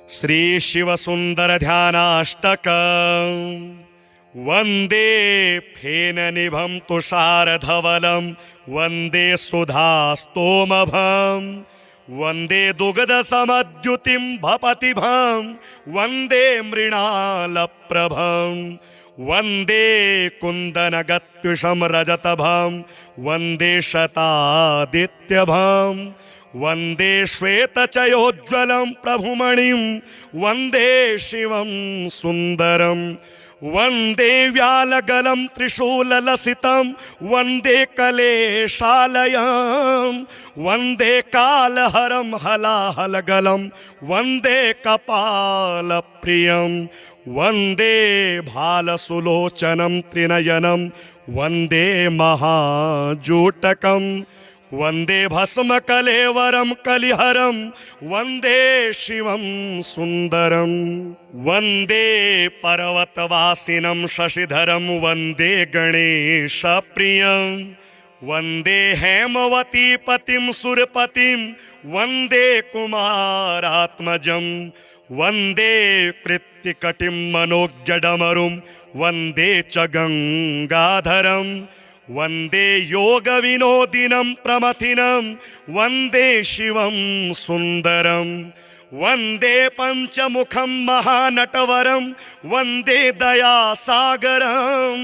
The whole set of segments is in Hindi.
श्री शिवसुंदर ध्यानाष्टक वंदे फेननिभं तुषारधवलं वंदे सुधास्तोमभं वंदे दुग्धसमद्युतिं भपतिभं वंदे मृणालप्रभं वंदे कुन्दनगत्युषं रजतभं वंदे शतादित्यभं वंदे श्वेतचयोज्ज्वलं प्रभुमणिं वंदे शिवं सुंदरं वंदे व्यालगलं त्रिशूललसितं वंदे कलेशालयं वंदे कालहरं हलाहलगलं वंदे कपालप्रियं वंदे भालसुलोचनं त्रिनयनं वंदे महाजूटकं वंदे भस्मकलेवरं कलिहरं वंदे शिवं सुंदरं वंदे पर्वतवासिनं शशिधरं वंदे गणेशप्रियं वंदे हेमवतीपतिं सुरपतिं वंदे कुमारात्मजं वंदे कृत्तिकटिं मनोज्ञडमरुं वंदे च गंगाधरं वंदे योगविनोदिनं प्रमथिनं वंदे शिवं सुंदरं वंदे पंचमुखं महानटवरं वंदे दयासागरं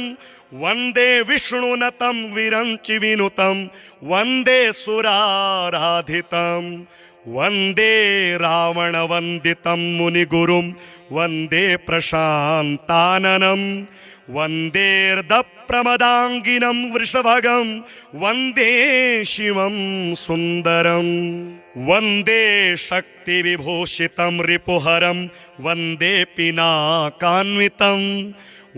वंदे विष्णुनतं विरंचि विनुतं वंदे सुराराधितं वंदे रावणवंदितं मुनिगुरुं वंदे प्रशान्ताननं वंदेर्दप्रमदांगिनं वृषभगं वंदे शिवं सुंदरं वंदे शक्तिविभूषितं रिपुहरं वंदे पिनाकान्वितं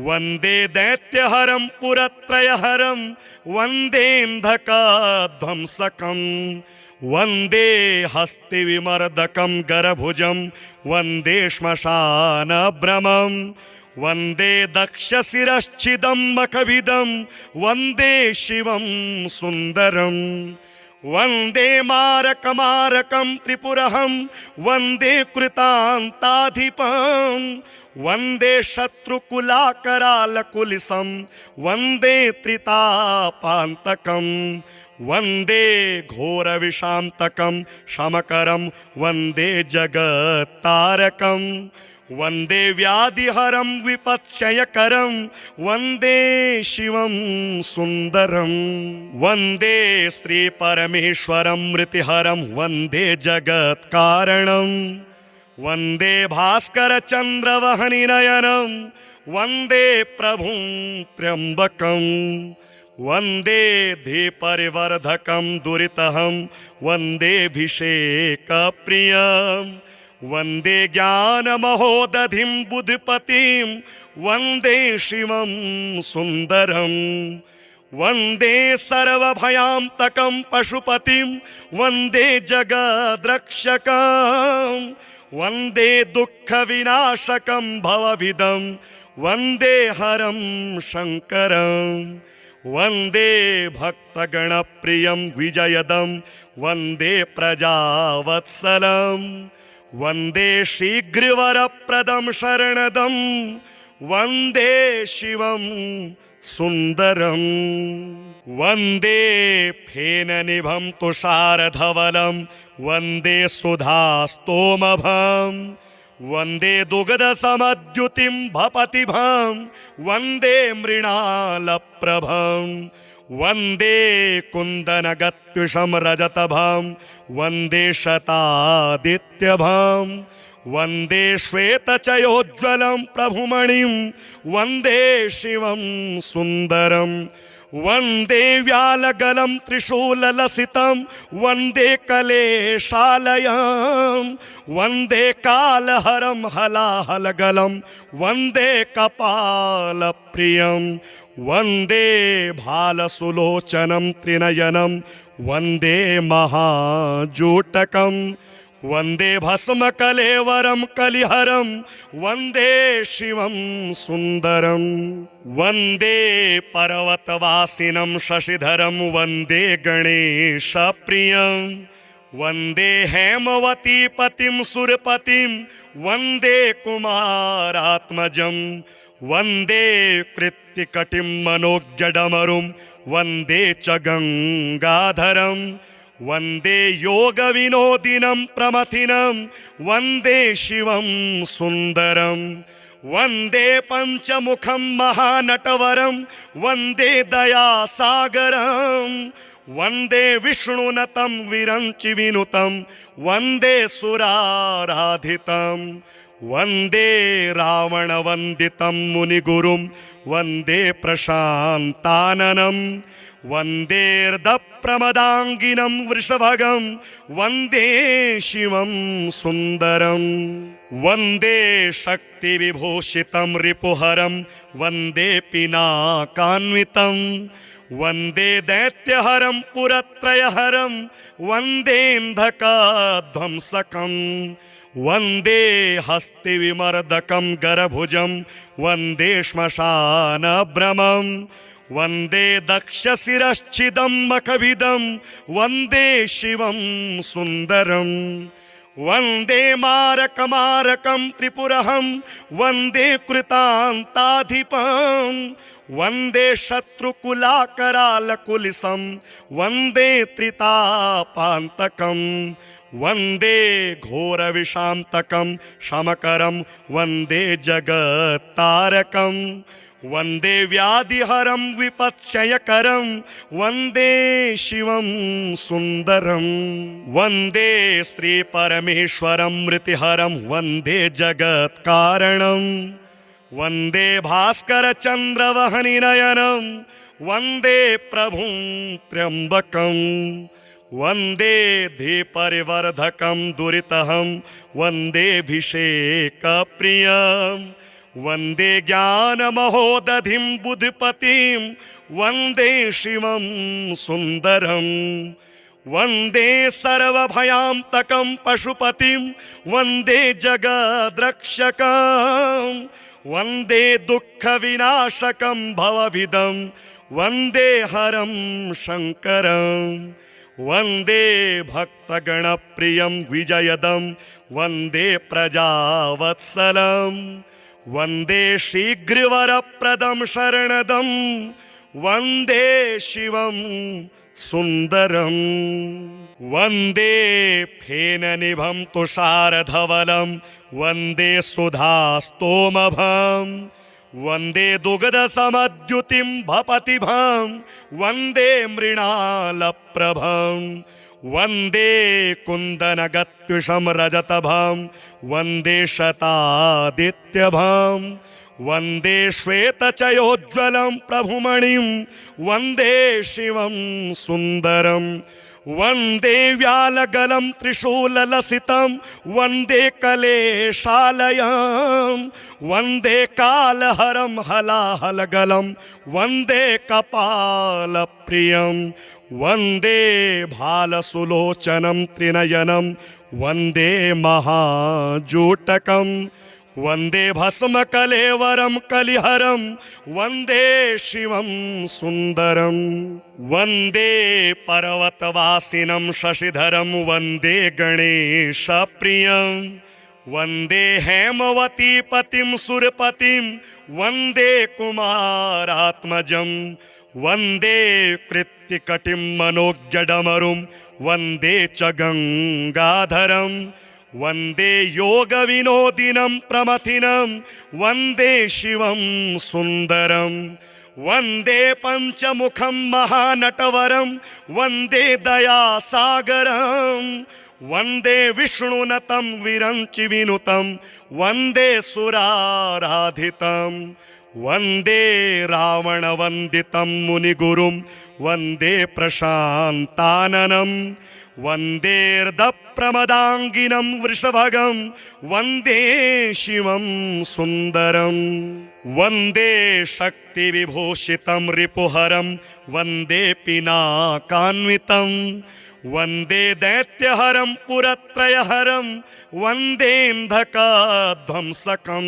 वंदे दैत्यहरं पुरत्रयहरं वंदेऽन्धकाध्वंसकं वंदे हस्तिविमर्दकं गरभुजं वंदे श्मशानभ्रमं वंदे दक्षशिरश्छिदं मखभिदं वंदे शिवं सुंदरं वंदे मारकमारकं त्रिपुरहं वंदे कृतान्ताधिपं वंदे शत्रुकुलाकरालकुलिसं वंदे त्रितापान्तकं वंदे घोरविषान्तकं शमकरं वंदे जगत्तारकं वंदे व्याधिहरं विपत्क्षयकरं वंदे शिवं सुंदरं वंदे श्रीपरमेश्वरं मृतिहरं वंदे जगत्कारणं वंदे भास्करचन्द्रवहनिनयनं वंदे प्रभुं त्र्यम्बकं वंदे धीपरिवर्धकं दुरितहं वंदेऽभिषेकप्रियं वंदे ज्ञानमहोदधिं बुधिपतिं वंदे शिवं सुंदरं वंदे सर्वभयान्तकं पशुपतिं वंदे जगद्रक्षकं वंदे दुःखविनाशकं भवविदं वंदे हरं शङ्करं वंदे भक्तगणप्रियं विजयदं वंदे प्रजावत्सलं वंदे शीघ्रवरप्रदं शरणदं वंदे शिवं सुंदरं वंदे फेननिभं तुषारधवलं वंदे सुधास्तोमभं वंदे दुग्धसमद्युतिं भपतिभं वंदे मृणालप्रभं वंदे कुन्दनगत्युषं रजतभं वंदे शतादित्यभं वंदे श्वेतचयोज्ज्वलं प्रभुमणिं वंदे शिवं सुंदरं वंदे व्यालगलं त्रिशूललसितं वंदे कलेशालयं वंदे कालहरं हलाहलगलं वंदे कपालप्रियं वंदे भालसुलोचनं त्रिनयनं वंदे महाजूटकं वंदे भस्मकलेवरं कलिहरं वंदे शिवं सुंदरं वंदे पर्वतवासिनं शशिधरं वंदे गणेशप्रियं वन्दे हेमवतीपतिं सुरपतिं वन्दे कुमारात्मजं वन्दे कृत्तिकटिं मनोज्ञडमरुं वन्दे च गङ्गाधरं वन्दे योगविनोदिनं प्रमथिनं वन्दे शिवं सुन्दरं वन्दे पञ्चमुखं महानटवरं वन्दे दयासागरं वन्दे विष्णुनतं विरञ्चिविनुतं वन्दे सुराराधितं वन्दे रावणवन्दितं मुनिगुरुं वन्दे प्रशान्ताननं वन्देर्दप्रमदाङ्गिनं वृषभगं वन्दे शिवं सुन्दरं वन्दे शक्तिविभूषितं रिपुहरं वन्दे पिनाकान्वितं वन्दे दैत्यहरं पुरत्रयहरं वन्देऽन्धकाध्वंसकं वन्दे हस्तिविमर्दकं गरभुजं वन्दे श्मशानभ्रमं वन्दे दक्षशिरश्छिदं मखभिदं वन्दे शिवं सुन्दरं वन्दे मारकमारकं त्रिपुरहं वन्दे कृतान्ताधिपं वन्दे शत्रुकुलाकरालकुलिसं वन्दे त्रितापान्तकं वन्दे घोरविषान्तकं शमकरं वन्दे जगत्तारकं वन्दे व्याधिहरं विपत्क्षयकरं वन्दे शिवं सुन्दरं वन्दे श्रीपरमेश्वरं मृतिहरं वन्दे जगत्कारणं वन्दे भास्करचन्द्रवहनिनयनं वन्दे प्रभुं त्र्यम्बकं वन्दे धीपरिवर्धकं दुरितहं वन्देऽभिषेकप्रियं वन्दे ज्ञानमहोदधिं बुधिपतिं वन्दे शिवं सुन्दरं वन्दे सर्वभयान्तकं पशुपतिं वन्दे जगद्रक्षकं वन्दे दुःखविनाशकं भवविदं वन्दे हरं शङ्करं वन्दे भक्तगणप्रियं विजयदं वन्दे प्रजावत्सलं वन्दे शीघ्रवरप्रदं शरणदं वन्दे शिवं सुन्दरं वन्दे फेननिभं तुषारधवलं वन्दे सुधास्तोमभं वन्दे दुग्धसमद्युतिं भपतिभं वन्दे मृणालप्रभं वन्दे कुन्दनगत्युषं रजतभं वन्दे शतादित्यभं वन्दे श्वेतचयोज्ज्वलं प्रभुमणिं वन्दे शिवं सुन्दरं वन्दे व्यालगलं त्रिशूललसितं वन्दे कलेशालयं वन्दे कालहरं हलाहलगलं वन्दे कपालप्रियं वन्दे भालसुलोचनं त्रिनयनं वन्दे महाजूटकं वन्दे भस्मकलेवरं कलिहरं वन्दे शिवं सुन्दरं वन्दे पर्वतवासिनं शशिधरं वन्दे गणेशप्रियं वन्दे हेमवतीपतिं सुरपतिं वन्दे कुमारात्मजं वन्दे कृत्तिकटिं मनोज्ञडमरुं वन्दे च गङ्गाधरं वन्दे योगविनोदिनं प्रमथिनं वन्दे शिवं सुन्दरं वन्दे पञ्चमुखं महानटवरं वन्दे दयासागरं वन्दे विष्णुनतं विरञ्चिविनुतं वन्दे सुराराधितं वन्दे रावणवन्दितं मुनिगुरुं वन्दे प्रशान्ताननं वन्देर्दप्रमदाङ्गिनं वृषभगं वन्दे शिवं सुन्दरं वन्दे शक्तिविभूषितं रिपुहरं वन्दे पिनाकान्वितं वन्दे दैत्यहरं पुरत्रयहरं वन्देऽन्धकाध्वंसकं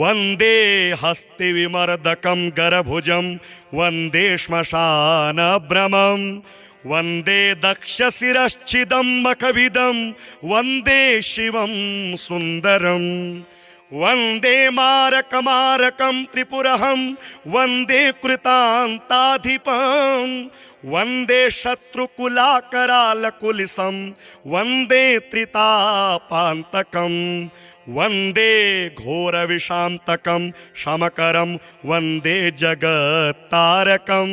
वन्दे हस्तिविमर्दकं गरभुजं वन्दे श्मशानभ्रमं वन्दे दक्षशिरश्चिदं मखभिदं वन्दे शिवं सुन्दरम् वन्दे मारकमारकं त्रिपुरहं वन्दे कृतान्ताधिपं वन्दे शत्रुकुलाकरालकुलिसं वन्दे त्रितापान्तकं वन्दे घोरविषान्तकं शमकरं वन्दे जगत्तारकं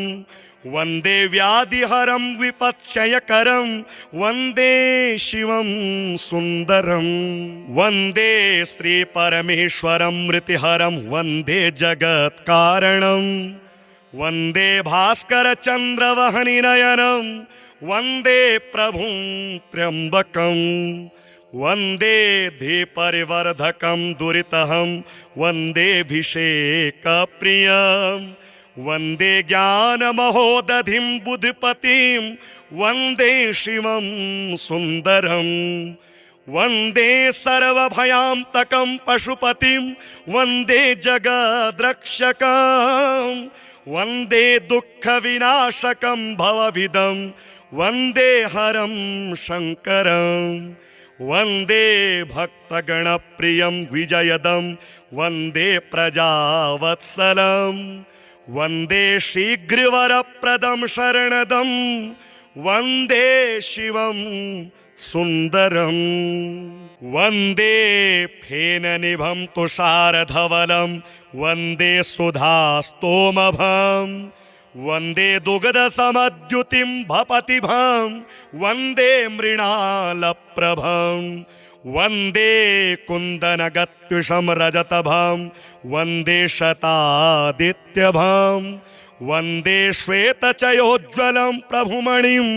वन्दे व्याधिहरं विपत्क्षयकरं वन्दे शिवं सुन्दरं वन्दे श्रीपरमेश्वरं मृतिहरं वन्दे जगत्कारणं वन्दे भास्करचन्द्रवहनिनयनं वन्दे प्रभुं त्र्यम्बकं वन्दे धीपरिवर्धकं दुरितहं वन्देऽभिषेकप्रियं वन्दे ज्ञानमहोदधिं बुधपतिं वन्दे शिवं सुन्दरं वन्दे सर्वभयान्तकं पशुपतिं वन्दे जगद्रक्षकं वन्दे दुःखविनाशकं भवविदं वन्दे हरं शङ्करं वन्दे भक्तगणप्रियं विजयदं वन्दे प्रजावत्सलं वन्दे शीघ्रवरप्रदं शरणदं वन्दे शिवं सुन्दरं वन्दे फेननिभं तुषारधवलं वन्दे सुधास्तोमभं वन्दे दुग्धसमद्युतिं भपतिभं वन्दे मृणालप्रभं वन्दे कुन्दनगत्युषं रजतभं वन्दे शतादित्यभं वन्दे श्वेतचयोज्ज्वलं प्रभुमणिं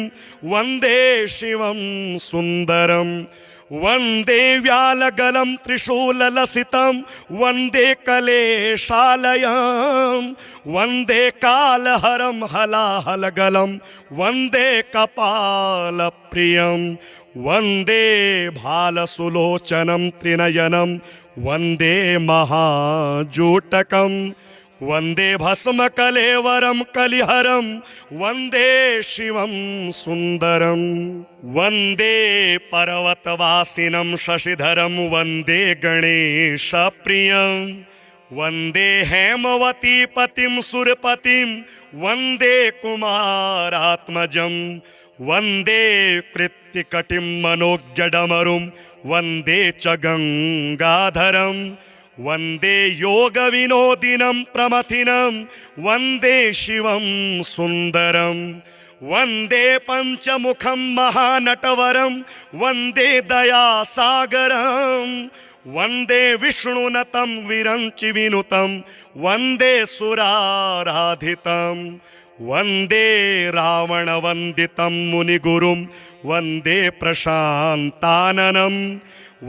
वन्दे शिवं सुन्दरं वन्दे व्यालगलं त्रिशूललसितं वन्दे कलेशालयं वन्दे कालहरं हलाहलगलं वन्दे कपालप्रियं वन्दे भालसुलोचनं त्रिनयनं वन्दे महाजूटकं वन्दे भस्मकलेवरं कलिहरं वन्दे शिवं सुन्दरं वन्दे पर्वतवासिनं शशिधरं वन्दे गणेशप्रियं वन्दे हेमवतीपतिं सुरपतिं वन्दे कुमारात्मजं वन्दे कृत्तिकटिं मनोज्ञडमरुं वन्दे च गङ्गाधरं वन्दे योगविनोदिनं प्रमथिनं वन्दे शिवं सुन्दरं वन्दे पञ्चमुखं महानटवरं वन्दे दयासागरं वन्दे विष्णुनतं विरञ्चिविनुतं वन्दे सुराराधितं वन्दे रावणवन्दितं मुनिगुरुं वन्दे प्रशान्ताननं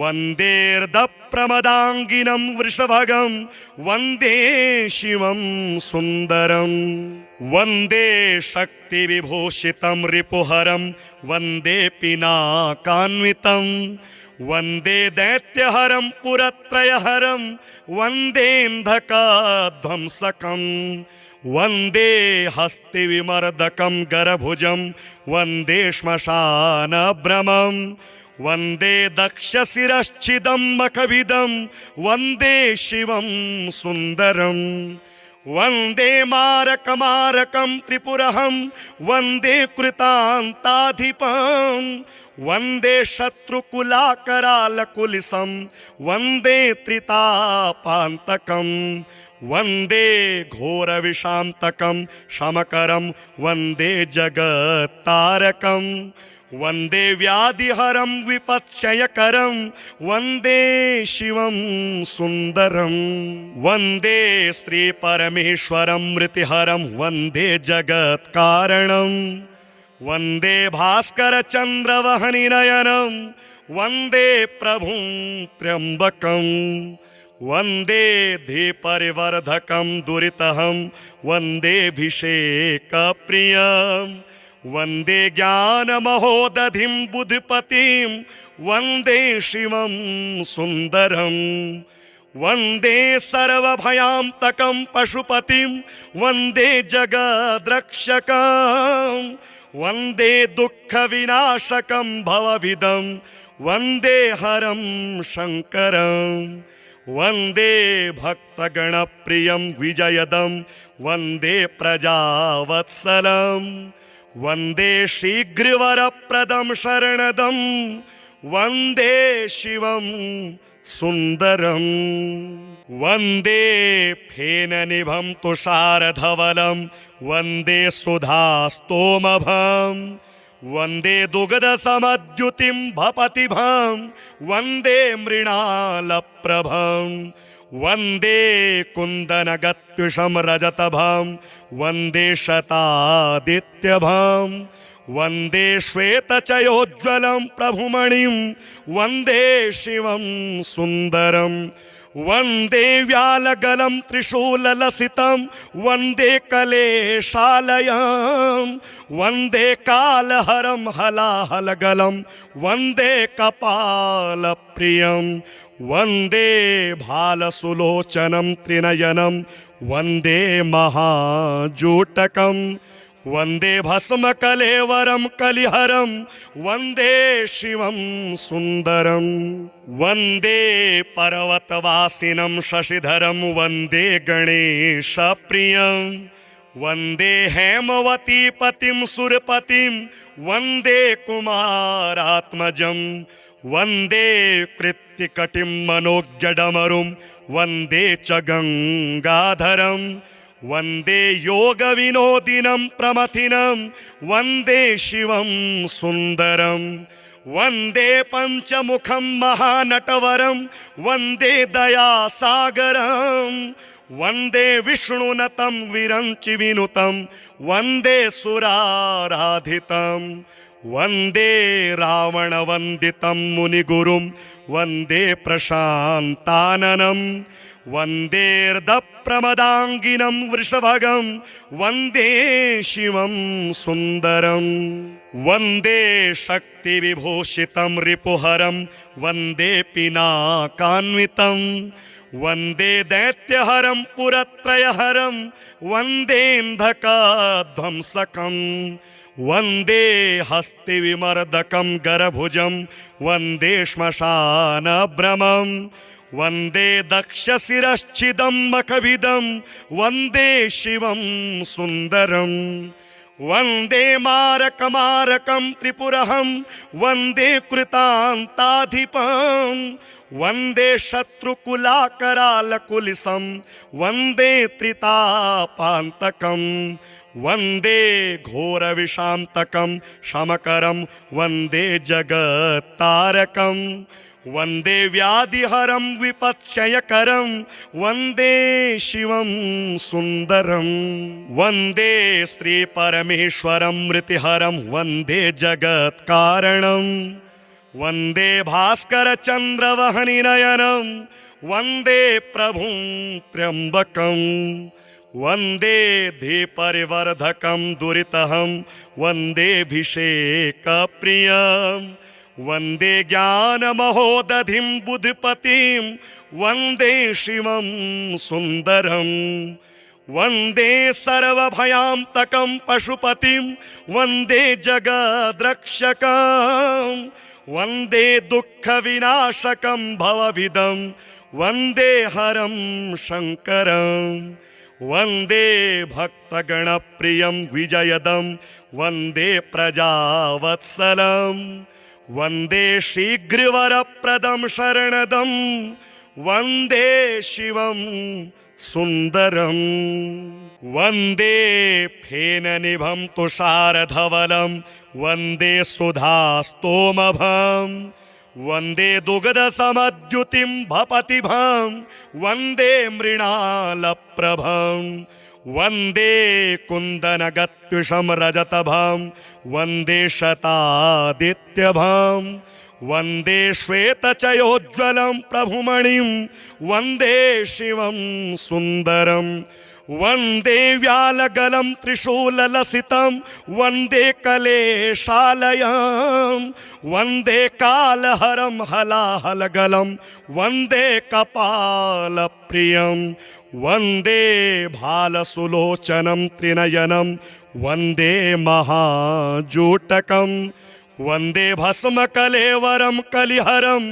वन्देर्दप्रमदाङ्गिनं वृषभगं वन्दे शिवं सुन्दरं वन्दे शक्तिविभूषितं रिपुहरं वन्दे पिनाकान्वितं वन्दे दैत्यहरं पुरत्रयहरं वन्देऽन्धकाध्वंसकं वन्दे हस्तिविमर्दकं गरभुजं वन्दे श्मशानभ्रमं वन्दे दक्षशिरश्चिदं मखभिदं वन्दे शिवं सुन्दरं वन्दे मारकमारकं त्रिपुरहं वन्दे कृतान्ताधिपं वन्दे शत्रुकुलाकरालकुलिसं वन्दे त्रितापान्तकं वन्दे घोरविषान्तकं शमकरं वन्दे जगत्तारकं वन्दे व्याधिहरं विपत्क्षयकरं वन्दे शिवं सुन्दरं वन्दे श्रीपरमेश्वरं मृतिहरं वन्दे जगत्कारणं वन्दे भास्करचन्द्रवहनिनयनं वन्दे प्रभुं त्र्यम्बकं वन्दे धीपरिवर्धकं दुरितहं वन्देऽभिषेकप्रियं वन्दे ज्ञानमहोदधिं बुधपतिं वन्दे शिवं सुन्दरं वन्दे सर्वभयान्तकं पशुपतिं वन्दे जगद्रक्षकं वन्दे दुःखविनाशकं भवविदं वन्दे हरं शङ्करं वन्दे भक्तगणप्रियं विजयदं वन्दे प्रजावत्सलं वन्दे शीघ्रवरप्रदं शरणदं वन्दे शिवं सुन्दरं वन्दे फेननिभं तुषारधवलं वन्दे सुधास्तोमभं वन्दे दुग्धसमद्युतिं भपतिभं वन्दे मृणालप्रभं वन्दे कुन्दनगत्युषं रजतभं वन्दे शतादित्यभं वन्दे श्वेतचयोज्ज्वलं प्रभुमणिं वन्दे शिवं सुन्दरं वन्दे व्यालगलं त्रिशूललसितं वन्दे कलेशालयं वन्दे कालहरं हलाहलगलं वन्दे कपालप्रियं वन्दे भालसुलोचनं त्रिनयनं वन्दे महाजूटकं वन्दे भस्मकलेवरं कलिहरं वन्दे शिवं सुन्दरं वन्दे पर्वतवासिनं शशिधरं वन्दे गणेशप्रियं वन्दे हेमवतीपतिं सुरपतिं वन्दे कुमारात्मजं वन्दे कृत्तिकटिं मनोज्ञडमरुं वन्दे च गङ्गाधरं वन्दे योगविनोदिनं प्रमथिनं वन्दे शिवं सुन्दरं वन्दे पञ्चमुखं महानटवरं वन्दे दयासागरं वन्दे विष्णुनतं विरञ्चिविनुतं वन्दे सुराराधितं वन्दे रावणवन्दितं मुनिगुरुं वन्दे प्रशान्ताननं वन्देर्दप्रमदाङ्गिनं वृषभगं वन्दे शिवं सुन्दरं वन्दे शक्तिविभूषितं रिपुहरं वन्दे पिनाकान्वितं वन्दे दैत्यहरं पुरत्रयहरं वन्देऽन्धकाध्वंसकं वन्दे हस्तिविमर्दकं गरभुजं वन्दे श्मशानभ्रमं वन्दे दक्षशिरश्छिदं मखविदं वन्दे शिवं सुन्दरं वन्दे मारकमारकं त्रिपुरहं वन्दे कृतान्ताधिपं वन्दे शत्रुकुलाकरालकुलिसं वन्दे त्रितापान्तकं वन्दे घोरविषान्तकं शमकरं वन्दे जगत्तारकं वन्दे व्याधिहरं विपत्क्षयकरं वन्दे शिवं सुन्दरं वन्दे श्रीपरमेश्वरं मृतिहरं वन्दे जगत्कारणं वन्दे भास्करचन्द्रवहनिनयनं वन्दे प्रभुं त्र्यम्बकं वन्दे धीपरिवर्धकं दुरितहं वन्देऽभिषेकप्रियं वन्दे ज्ञानमहोदधिं बुधपतिं वन्दे शिवं सुन्दरं वन्दे सर्वभयान्तकं पशुपतिं वन्दे जगद्रक्षकं वन्दे दुःखविनाशकं भवविदं वन्दे हरं शङ्करं वन्दे भक्तगणप्रियं विजयदं वन्दे प्रजावत्सलं वन्दे शीघ्रवरप्रदं शरणदं वन्दे शिवं सुन्दरं वन्दे फेननिभं तुषारधवलं वन्दे सुधास्तोमभं वन्दे दुग्धसमद्युतिं भपतिभं वन्दे मृणालप्रभं वन्दे कुन्दनगत्युषं रजतभं वन्दे शतादित्यभं वन्दे श्वेतचयोज्ज्वलं प्रभुमणिं वन्दे शिवं सुन्दरं वन्दे व्यालगलं त्रिशूललसितं वन्दे कलेशालयं वन्दे कालहरं हलाहलगलं वन्दे कपालप्रियं वन्दे भालसुलोचनं त्रिनयनं वन्दे महाजूटकं वन्दे भस्मकलेवरं कलिहरं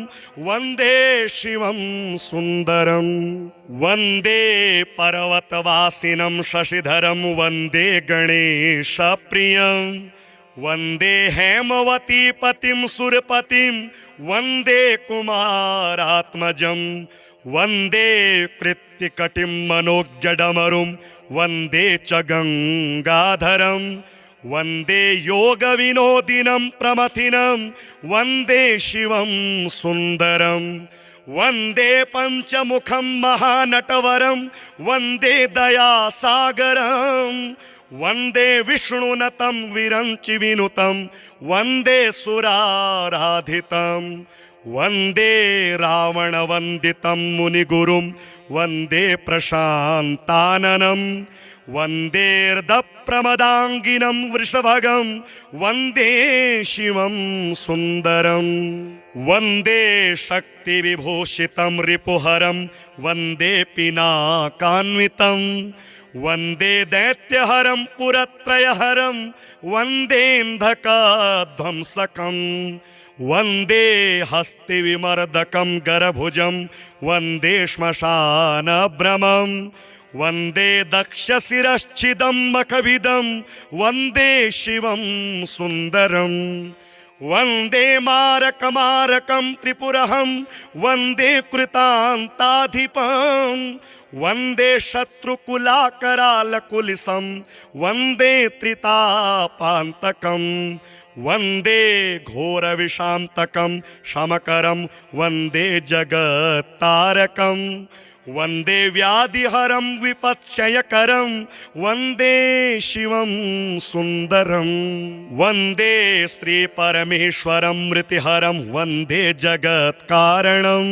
वन्दे शिवं सुन्दरं वन्दे पर्वतवासिनं शशिधरं वन्दे गणेशप्रियं वन्दे हेमवतीपतिं सुरपतिं वन्दे कुमारात्मजं वन्दे कृत्तिकटिं मनोज्ञडमरुं वन्दे च गङ्गाधरं वन्दे योगविनोदिनं प्रमथिनं वन्दे शिवं सुन्दरं वन्दे पञ्चमुखं महानटवरं वन्दे दयासागरं वन्दे विष्णुनतं विरञ्चिविनुतं वन्दे सुराराधितं वन्दे रावणवन्दितं मुनिगुरुं वन्दे प्रशान्ताननं वन्देर्दप्रमदाङ्गिनं वृषभगं वन्दे शिवं सुन्दरं वन्दे शक्तिविभूषितं रिपुहरं वन्दे पिनाकान्वितं वन्दे दैत्यहरं पुरत्रयहरं वन्देऽन्धकाध्वंसकं वन्दे हस्तिविमर्दकं गरभुजं वन्दे श्मशानभ्रमं वन्दे दक्षशिरश्छिदं मखभिदं वन्दे शिवं सुन्दरं वन्दे मारकमारकं त्रिपुरहं वन्दे कृतान्ताधिपं वन्दे शत्रुकुलाकरालकुलिसं वन्दे त्रितापान्तकं वन्दे घोरविशान्तकं शमकरं वन्दे जगत्तारकं वन्दे व्याधिहरं विपत्क्षयकरं वन्दे शिवं सुन्दरं वन्दे श्रीपरमेश्वरं मृतिहरं वन्दे जगत्कारणं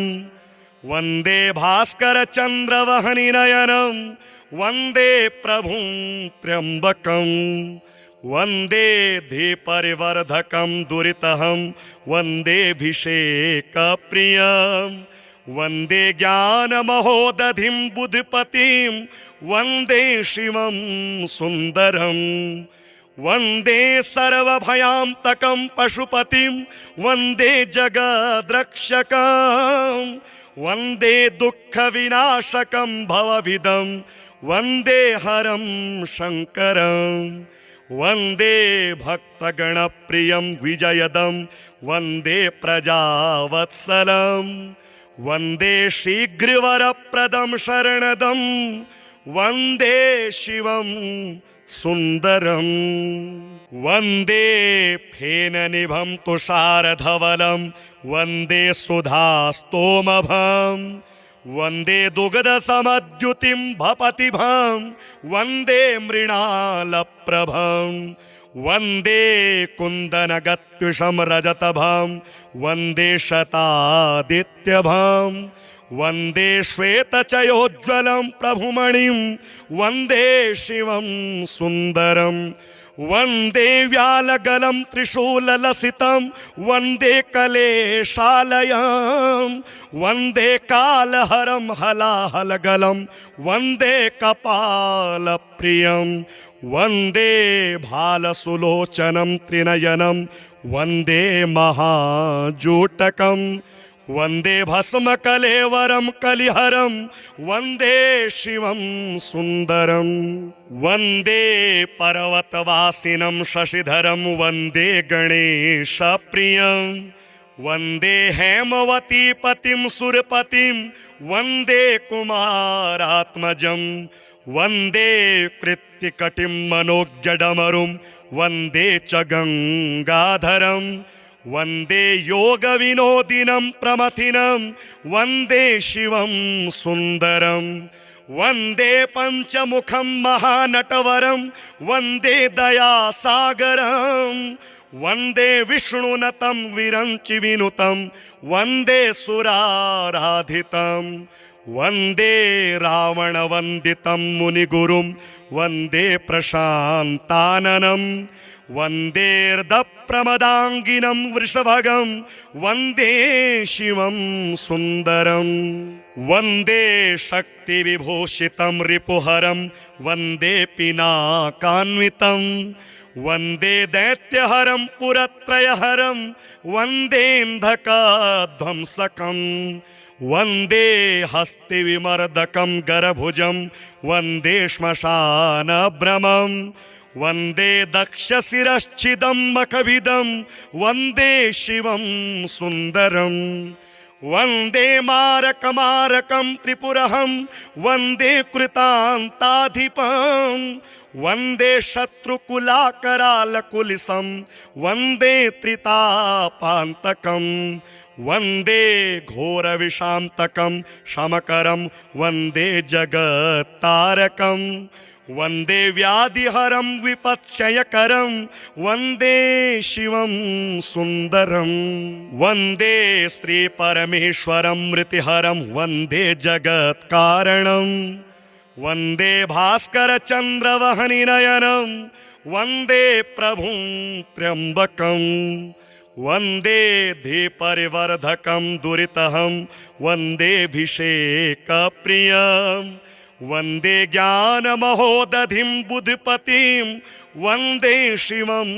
वन्दे भास्करचन्द्रवहनिनयनं वन्दे प्रभुं त्र्यम्बकं वन्दे धीपरिवर्धकं दुरितहं वन्देऽभिषेकप्रियं वन्दे ज्ञानमहोदधिं बुधपतिं वन्दे शिवं सुन्दरं वन्दे सर्वभयान्तकं पशुपतिं वन्दे जगद्रक्षकं वन्दे दुःखविनाशकं भवविदं वन्दे हरं शङ्करं वन्दे भक्तगणप्रियं विजयदं वन्दे प्रजावत्सलं वन्दे शीघ्रवरप्रदं शरणदं वन्दे शिवं सुन्दरं वन्दे फेननिभं तुषारधवलं वन्दे सुधास्तोमभं वन्दे दुग्धसमद्युतिं भपतिभं वन्दे मृणालप्रभं वन्दे कुन्दनगत्युषं रजतभं वन्दे शतादित्यभं वन्दे श्वेतचयोज्ज्वलं प्रभुमणिं वन्दे शिवं सुन्दरं वन्दे व्यालगलं त्रिशूललसितं वन्दे कलेशालयं वन्दे कालहरं हलाहलगलं वन्दे कपालप्रियं वन्दे भालसुलोचनं त्रिनयनं वन्दे महाजूटकं वन्दे भस्मकलेवरं कलिहरं वन्दे शिवं सुन्दरं वन्दे पर्वतवासिनं शशिधरं वन्दे गणेशप्रियं वन्दे हेमवतीपतिं सुरपतिं वन्दे कुमारात्मजं वन्दे कृत्तिकटिं मनोज्ञडमरुं वन्दे च गङ्गाधरं वन्दे योगविनोदिनं प्रमथिनं वन्दे शिवं सुन्दरं वन्दे पञ्चमुखं महानटवरं वन्दे दयासागरं वन्दे विष्णुनतं विरञ्चिविनुतं वन्दे सुराराधितं वन्दे रावणवन्दितं मुनिगुरुं वन्दे प्रशान्ताननं वन्देर्दप्रमदाङ्गिनं वृषभगं वन्दे शिवं सुन्दरं वन्दे शक्तिविभूषितं रिपुहरं वन्दे पिनाकान्वितं वन्दे दैत्यहरं पुरत्रयहरं वन्देऽन्धकाध्वंसकं वन्दे हस्तिविमर्दकं गरभुजं वन्दे श्मशानभ्रमं वन्दे दक्षशिरश्छिदं मखभिदं वन्दे शिवं सुन्दरं वन्दे मारकमारकं त्रिपुरहं वन्दे कृतान्ताधिपं वन्दे शत्रुकुलाकरालकुलिसं वन्दे त्रितापान्तकं वन्दे घोरविषान्तकं शमकरं वन्दे जगत्तारकं वन्दे व्याधिहरं विपत्क्षयकरं वन्दे शिवं सुन्दरं वन्दे श्रीपरमेश्वरं मृतिहरं वन्दे जगत्कारणं वन्दे भास्करचन्द्रवहनिनयनं वन्दे प्रभुं त्र्यम्बकं वन्दे धीपरिवर्धकं दुरितहं वन्देऽभिषेकप्रियं वन्दे ज्ञानमहोदधिं बुधिपतिं वन्दे शिवं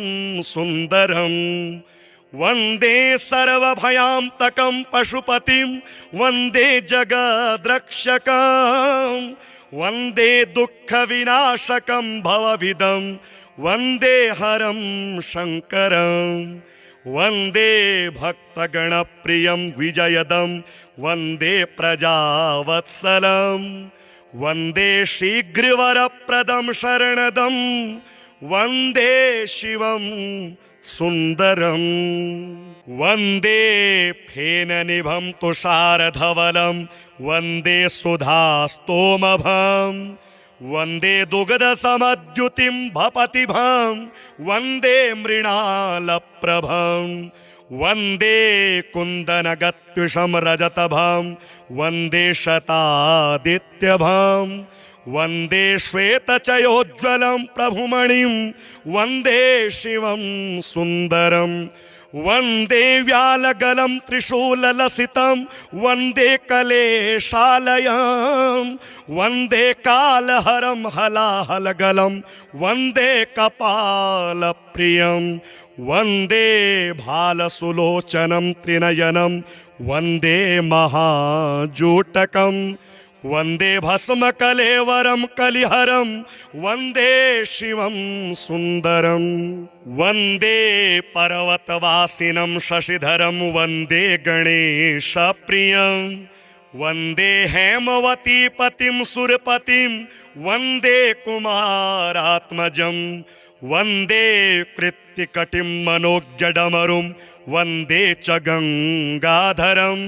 सुन्दरं वन्दे सर्वभयान्तकं पशुपतिं वन्दे जगद्रक्षकं वन्दे दुःखविनाशकं भवविदं वन्दे हरं शङ्करं वन्दे भक्तगणप्रियं विजयदं वन्दे प्रजावत्सलं वन्दे शीघ्रवरप्रदं शरणदं वन्दे शिवं सुन्दरं वन्दे फेननिभं तुषारधवलं वन्दे सुधास्तोमभं वन्दे दुग्धसमद्युतिं भपतिभं वन्दे मृणालप्रभं वन्दे कुन्दनगत्युषं रजतभं वन्दे शतादित्यभं वन्दे श्वेतचयोज्ज्वलं प्रभुमणिं वन्दे शिवं सुन्दरं वन्दे व्यालगलं त्रिशूललसितं वन्दे कलेशालयं वन्दे कालहरं हलाहलगलं वन्दे कपालप्रियं वन्दे भालसुलोचनं त्रिनयनं वन्दे महाजूटकं वन्दे भस्मकलेवरं कलिहरं वन्दे शिवं सुन्दरं वन्दे पर्वतवासिनं शशिधरं वन्दे गणेशप्रियं वन्दे हेमवतीपतिं सुरपतिं वन्दे कुमारात्मजं वन्दे कृत्तिकटिं मनोज्ञडमरुं वन्दे च गङ्गाधरं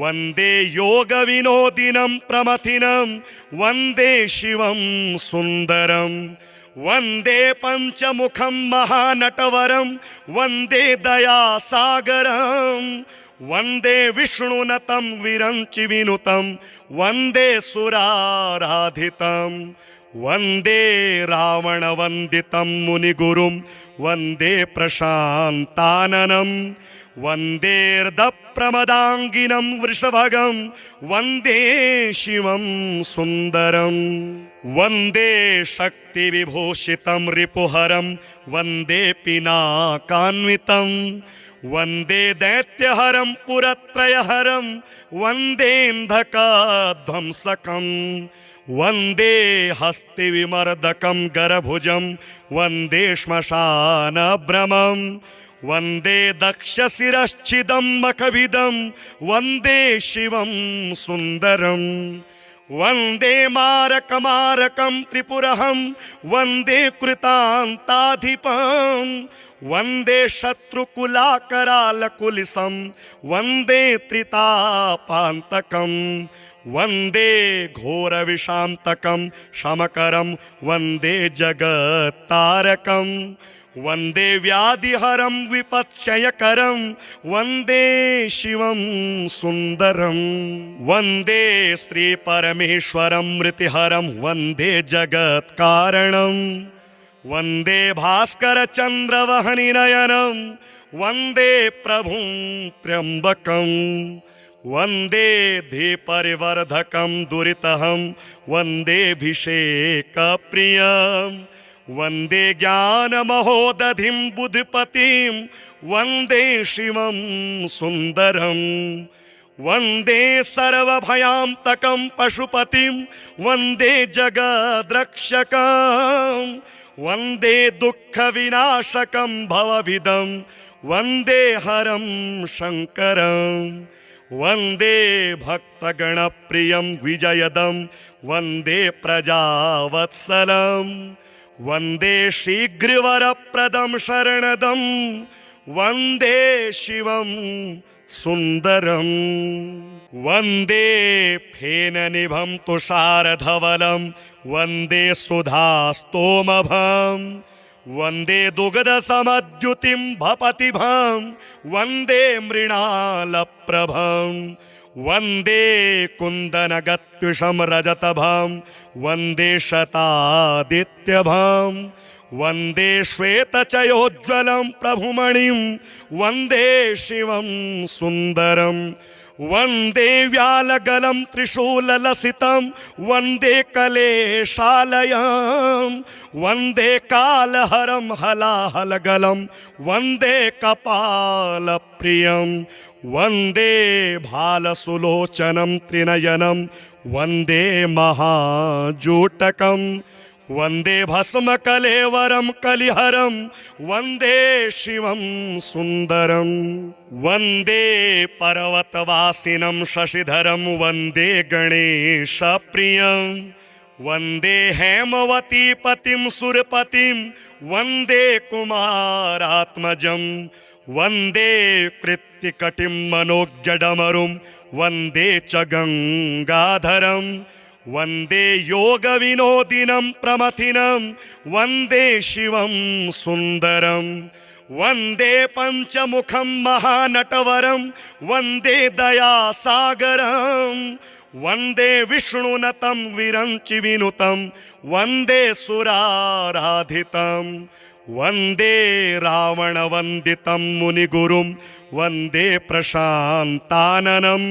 वन्दे योगविनोदिनं प्रमथिनं वन्दे शिवं सुन्दरं वन्दे पञ्चमुखं महानटवरं वन्दे दयासागरं वन्दे विष्णुनतं विरञ्चिविनुतं वन्दे सुराराधितं वन्दे रावणवन्दितं मुनिगुरुं वन्दे प्रशान्ताननं वन्देर्दप्रमदाङ्गिनं वृषभगं वन्दे शिवं सुन्दरं वन्दे शक्तिविभूषितं रिपुहरं वन्दे पिनाकान्वितं वन्दे दैत्यहरं पुरत्रयहरं वन्देऽन्धकाध्वंसकं वन्दे हस्तिविमर्दकं गरभुजं वन्दे श्मशानभ्रमं वन्दे दक्षशिरश्छिदं मखभिदं वन्दे शिवं सुन्दरं वन्दे मारकमारकं त्रिपुरहं वन्दे कृतान्ताधिपं वन्दे शत्रुकुलाकरालकुलिसं वन्दे त्रितापान्तकं वन्दे घोरविषान्तकं शमकरं वन्दे जगत्तारकं वन्दे व्याधिहरं विपत्क्षयकरं वन्दे शिवं सुन्दरं वन्दे श्रीपरमेश्वरं मृतिहरं वन्दे जगत्कारणं वन्दे भास्करचन्द्रवहनिनयनं वन्दे प्रभुं त्र्यम्बकं वन्दे धीपरिवर्धकं दुरितहं वन्देऽभिषेकप्रियं वन्दे ज्ञानमहोदधिं बुधिपतिं वन्दे शिवं सुन्दरं वन्दे सर्वभयान्तकं पशुपतिं वन्दे जगद्रक्षकं वन्दे दुःखविनाशकं भवविदं वन्दे हरं शङ्करं वन्दे भक्तगणप्रियं विजयदं वन्दे प्रजावत्सलं वन्दे शीघ्रवरप्रदं शरणदं वन्दे शिवं सुन्दरं वन्दे फेननिभं तुषारधवलं वन्दे सुधास्तोमभं वन्दे दुग्धसमद्युतिं भपतिभं वन्दे मृणालप्रभं वन्दे कुन्दनगत्युषं रजतभं वन्दे शतादित्यभं वन्दे श्वेतचयोज्ज्वलं प्रभुमणिं वन्दे शिवं सुन्दरं वन्दे व्यालगलं त्रिशूललसितं वन्दे कलेशालयं वन्दे कालहरं हलाहलगलं वन्दे कपालप्रियं वन्दे भालसुलोचनं त्रिनयनं वन्दे महाजूटकं वन्दे भस्मकलेवरं कलिहरं वन्दे शिवं सुन्दरं वन्दे पर्वतवासिनं शशिधरं वन्दे गणेशप्रियं वन्दे हेमवतीपतिं सुरपतिं वन्दे कुमारात्मजं वन्दे कृत्तिकटिं मनोज्ञडमरुं वन्दे च गङ्गाधरं वन्दे योगविनोदिनं प्रमथिनं वन्दे शिवं सुन्दरं वन्दे पञ्चमुखं महानटवरं वन्दे दयासागरं वन्दे विष्णुनतं विरञ्चिविनुतं वन्दे सुराराधितं वन्दे रावणवन्दितं मुनिगुरुं वन्दे प्रशान्ताननं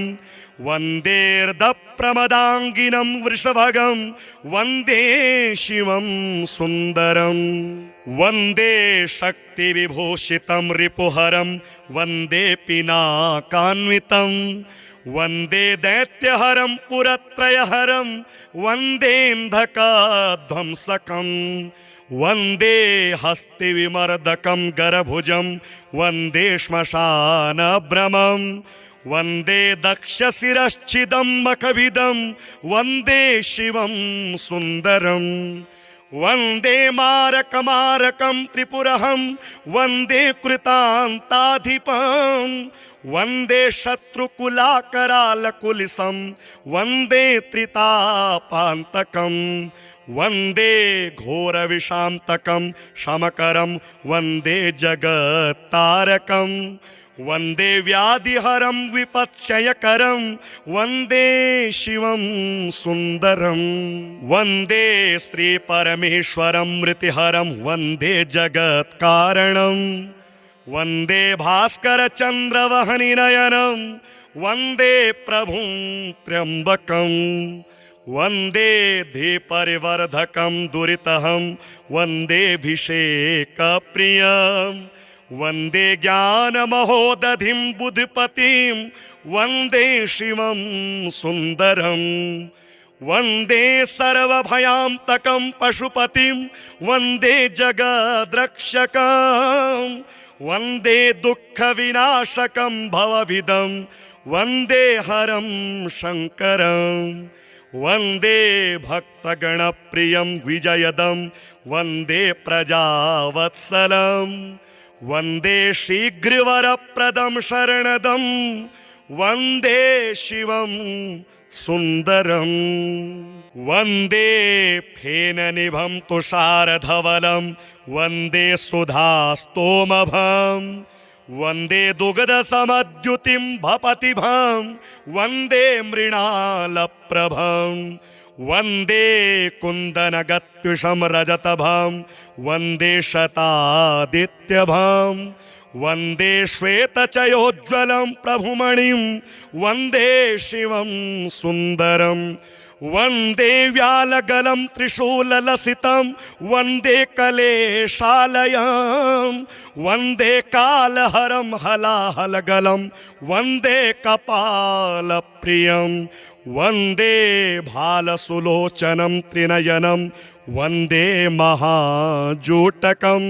वन्देर्दप्रमदाङ्गिनं वृषभगं वन्दे शिवं सुन्दरं वन्दे शक्तिविभूषितं रिपुहरं वन्दे पिनाकान्वितं वन्दे दैत्यहरं पुरत्रयहरं वन्देऽन्धकाध्वंसकं वन्दे हस्तिविमर्दकं गरभुजं वन्दे श्मशानभ्रमं वन्दे दक्षशिरश्छिदं मखभिदं वन्दे शिवं सुन्दरं वन्दे मारकमारकं त्रिपुरहं वन्दे कृतान्ताधिपं वन्दे शत्रुकुलाकरालकुलिसं वन्दे त्रितापान्तकं वन्दे घोरविषान्तकं शमकरं वन्दे जगत्तारकं वन्दे व्याधिहरं विपत्क्षयकरं वन्दे शिवं सुन्दरं वन्दे श्रीपरमेश्वरं मृतिहरं वन्दे जगत्कारणं वन्दे भास्करचन्द्रवहनिनयनं वन्दे प्रभुं त्र्यम्बकं वन्दे धीपरिवर्धकं दुरितहं वन्देऽभिषेकप्रियं वन्दे ज्ञानमहोदधिं बुधिपतिं वन्दे शिवं सुन्दरं वन्दे सर्वभयान्तकं पशुपतिं वन्दे जगद्रक्षकं वन्दे दुःखविनाशकं भवविदं वन्दे हरं शङ्करं वन्दे भक्तगणप्रियं विजयदं वन्दे प्रजावत्सलं वन्दे शीघ्रवरप्रदं शरणदं वन्दे शिवं सुन्दरम् वन्दे फेननिभं तुषारधवलं वन्दे सुधास्तोमभं वन्दे दुग्धसमद्युतिं भपतिभं वन्दे मृणालप्रभं वन्दे कुन्दनगत्युषं रजतभं वन्दे शतादित्यभं वन्दे श्वेतचयोज्ज्वलं प्रभुमणिं वन्दे शिवं सुन्दरं वन्दे व्यालगलं त्रिशूललसितं वन्दे कलेशालयं वन्दे कालहरं हलाहलगलं वन्दे कपालप्रियं वन्दे भालसुलोचनं त्रिनयनं वन्दे महाजूटकं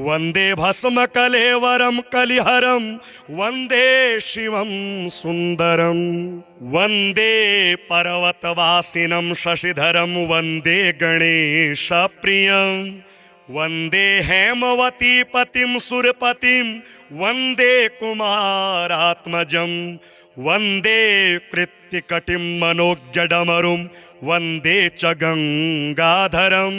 वन्दे भस्मकलेवरं कलिहरं वन्दे शिवं सुन्दरं वन्दे पर्वतवासिनं शशिधरं वन्दे गणेशप्रियं वन्दे हेमवतीपतिं सुरपतिं वन्दे कुमारात्मजं वन्दे कृत्तिकटिं मनोज्ञडमरुं वन्दे च गङ्गाधरं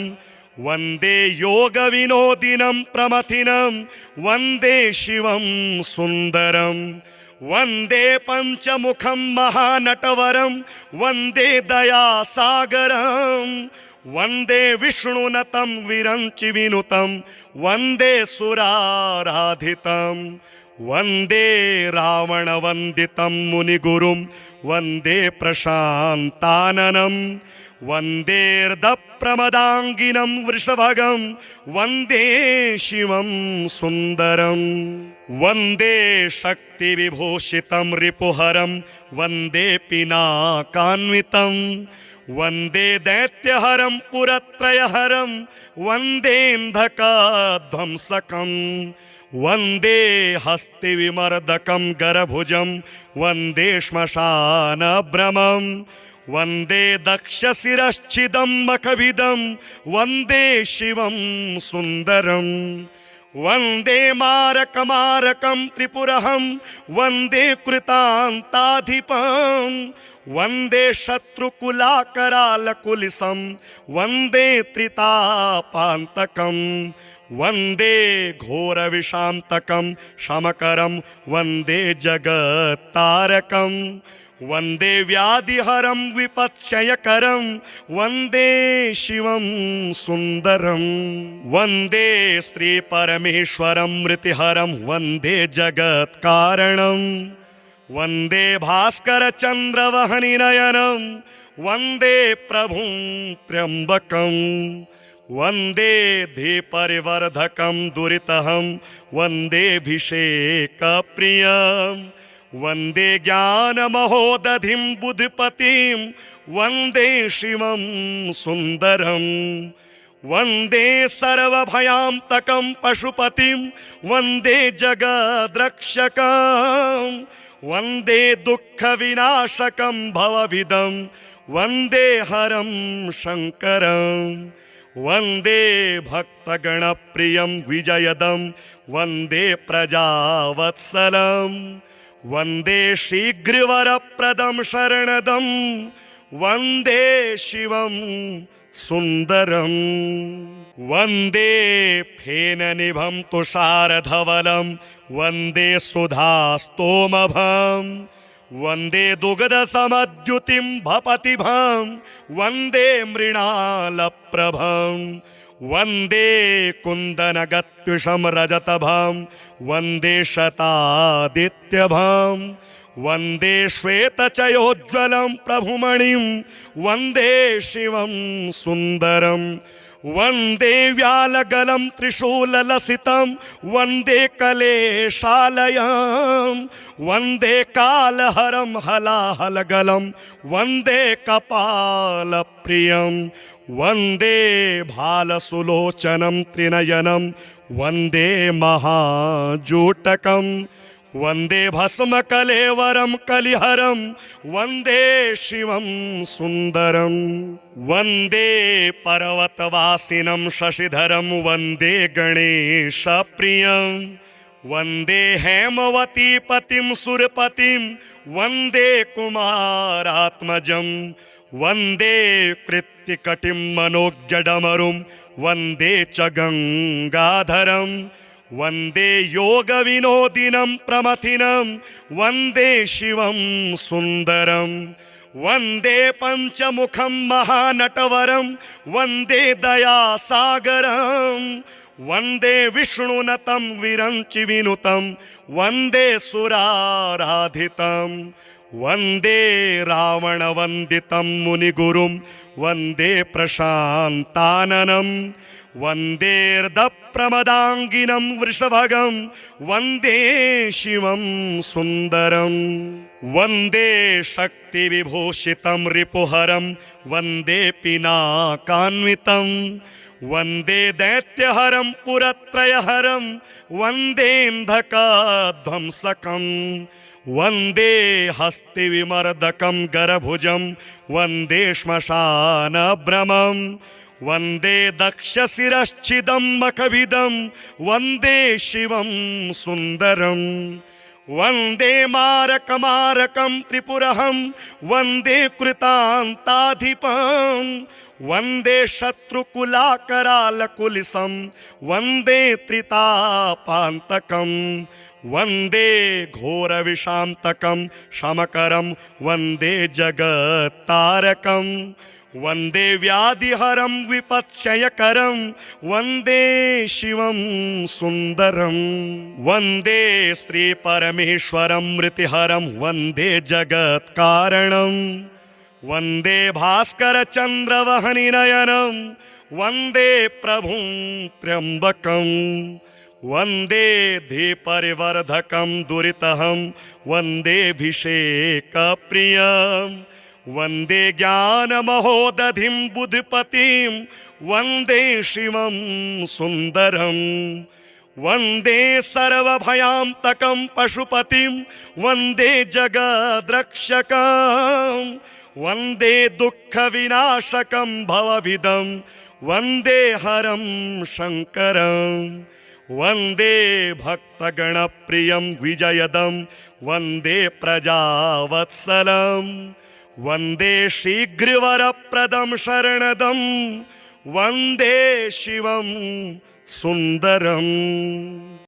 वन्दे योगविनोदिनं प्रमथिनं वन्दे शिवं सुन्दरं वन्दे पञ्चमुखं महानटवरं वन्दे दयासागरं वन्दे विष्णुनतं विरञ्चिविनुतं वन्दे सुराराधितं वन्दे रावणवन्दितं मुनिगुरुं वन्दे प्रशान्ताननं वन्देर्दप्रमदाङ्गिनं वृषभगं वन्दे शिवं सुन्दरं वन्दे शक्तिविभूषितं रिपुहरं वन्दे पिनाकान्वितं वन्दे दैत्यहरं पुरत्रयहरं वन्देऽन्धकाध्वंसकं वन्दे हस्तिविमर्दकं गरभुजं वन्दे श्मशानभ्रमं वन्दे दक्षशिरश्छिदं मखभिदं वन्दे शिवं सुन्दरं वन्दे मारकमारकं त्रिपुरहं वन्दे कृतान्ताधिपं वन्दे शत्रुकुलाकरालकुलिसं वन्दे त्रितापान्तकं वन्दे घोरविषान्तकं शमकरं वन्दे जगत्तारकं वन्दे व्याधिहरं विपत्क्षयकरं वन्दे शिवं सुन्दरं वन्दे श्रीपरमेश्वरं मृतिहरं वन्दे जगत्कारणं वन्दे भास्करचन्द्रवहनिनयनं वन्दे प्रभुं त्र्यम्बकं वन्दे धीपरिवर्धकं दुरितहं वन्देऽभिषेकप्रियं वन्दे ज्ञानमहोदधिं बुधपतिं वन्दे शिवं सुन्दरं वन्दे सर्वभयान्तकं पशुपतिं वन्दे जगद्रक्षकं वन्दे दुःखविनाशकं भवविदं वन्दे हरं शङ्करं वन्दे भक्तगणप्रियं विजयदं वन्दे प्रजावत्सलं वन्दे शीघ्रवरप्रदं शरणदं वन्दे शिवं सुन्दरं वन्दे फेननिभं तुषारधवलं वन्दे सुधास्तोमभं वन्दे दुग्धसमद्युतिं भपतिभं वन्दे मृणालप्रभं वन्दे कुन्दनगत्युषं रजतभं वन्दे शतादित्यभं वन्दे श्वेतचयोज्ज्वलं प्रभुमणिं वन्दे शिवं सुन्दरं वन्दे व्यालगलं त्रिशूललसितं वन्दे कलेशालयं वन्दे कालहरं हलाहलगलं वन्दे कपालप्रियं वन्दे भालसुलोचनं त्रिनयनं वन्दे महाजूटकं वन्दे भस्मकलेवरं कलिहरं वन्दे शिवं सुन्दरं वन्दे पर्वतवासिनं शशिधरं वन्दे गणेशप्रियं वन्दे हेमवतीपतिं सुरपतिं वन्दे कुमारात्मजं वन्दे कृत्तिकटिं मनोज्ञडमरुं वन्दे च गङ्गाधरं वन्दे योगविनोदिनं प्रमथिनं वन्दे शिवं सुन्दरं वन्दे पञ्चमुखं महानटवरं वन्दे दयासागरं वन्दे विष्णुनतं विरञ्चिविनुतं वन्दे सुराराधितं वन्दे रावणवन्दितं मुनिगुरुं वन्दे प्रशान्ताननं वन्देर्दप्रमदाङ्गिनं वृषभगं वन्दे शिवं सुन्दरं वन्दे शक्तिविभूषितं रिपुहरं वन्दे पिनाकान्वितं वन्दे दैत्यहरं पुरत्रयहरं वन्देऽन्धकाध्वंसकं वन्दे हस्तिविमर्दकं गरभुजं वन्दे श्मशानभ्रमं वन्दे दक्षशिरश्छिदं मखभिदं वन्दे शिवं सुन्दरं वन्दे मारकमारकं त्रिपुरहं वन्दे कृतान्ताधिपं वन्दे शत्रुकुलाकरालकुलिसं वन्दे त्रितापान्तकं वन्दे घोरविषान्तकं शमकरं वन्दे जगत्तारकं वन्दे व्याधिहरं विपत्क्षयकरं वन्दे शिवं सुन्दरं वन्दे श्रीपरमेश्वरं मृतिहरं वन्दे जगत्कारणं वन्दे भास्करचन्द्रवहनिनयनं वन्दे प्रभुं त्र्यम्बकं वन्दे धीपरिवर्धकं दुरितहं वन्देऽभिषेकप्रियं वन्दे ज्ञानमहोदधिं बुधिपतिं वन्दे शिवं सुन्दरं वन्दे सर्वभयान्तकं पशुपतिं वन्दे जगद्रक्षकं वन्दे दुःखविनाशकं भवविदं वन्दे हरं शङ्करं वन्दे भक्तगणप्रियं विजयदं वन्दे प्रजावत्सलं वन्दे शीघ्रवरप्रदं शरणदं वन्दे शिवं सुन्दरम्।